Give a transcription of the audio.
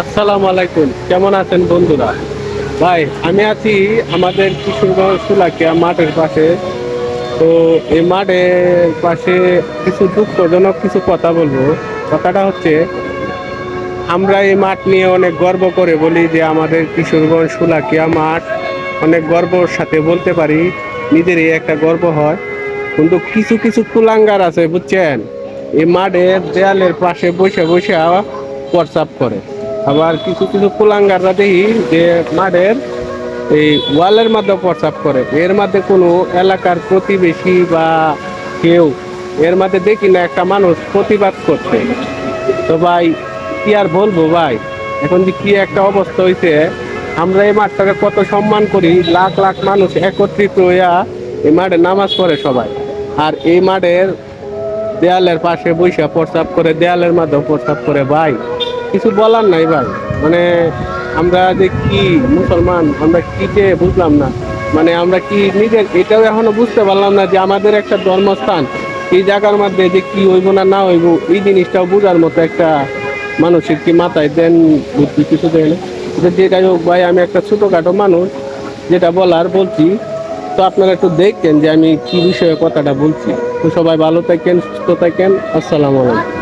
আসসালামু আলাইকুম, কেমন আছেন বন্ধুরা? ভাই, আমি আছি আমাদের কিশোরগঞ্জ শোলাকিয়া মাঠের পাশে। তো এই মাঠের পাশে কিছু দুঃখজনক কিছু কথা বলবো। কথাটা হচ্ছে, আমরা এই মাঠ নিয়ে অনেক গর্ব করে বলি যে আমাদের কিশোরগঞ্জ শোলাকিয়া মাঠ, অনেক গর্বর সাথে বলতে পারি, নিজেরই একটা গর্ব হয়। কিন্তু কিছু কিছু কুলাঙ্গার আছে, বুঝছেন, এই মাঠের দেয়ালের পাশে বসে বসে প্রস্রাব করে। আবার কিছু কিছু কুলাঙ্গাররা দেখি যে মাঠের এই ওয়ালের মধ্যে প্রস্রাব করে। এর মধ্যে কোনো এলাকার প্রতিবেশী বা কেউ এর মধ্যে দেখি না একটা মানুষ প্রতিবাদ করছে। তো ভাই, কি আর বলবো ভাই, এখন যে কি একটা অবস্থা হয়েছে। আমরা এই মাঠটাকে কত সম্মান করি, লাখ লাখ মানুষ একত্রিত হইয়া এই মাঠে নামাজ পড়ে সবাই। আর এই মাঠের দেয়ালের পাশে বৈশা প্রস্রাব করে, দেয়ালের মাধ্যমে প্রস্রাব করে। ভাই, কিছু বলার নাই ভাই। মানে আমরা যে কি মুসলমান, আমরা কি যে বুঝলাম না। মানে আমরা কি নিজের এটাও এখনো বুঝতে পারলাম না যে আমাদের একটা ধর্মস্থান, এই জায়গার মধ্যে যে কি হইব না না হইব, এই জিনিসটাও বোঝার মতো একটা মানসিক কি মাথায় দেন, বুদ্ধি কিছু দেয় না। যেটাই হোক ভাই, আমি একটা ছোটখাটো মানুষ, যেটা বলার বলছি। তো আপনারা একটু দেখেন যে আমি কি বিষয়ে কথাটা বলছি। তো সবাই ভালো থাকেন, সুস্থ থাকেন। আসসালামু আলাইকুম।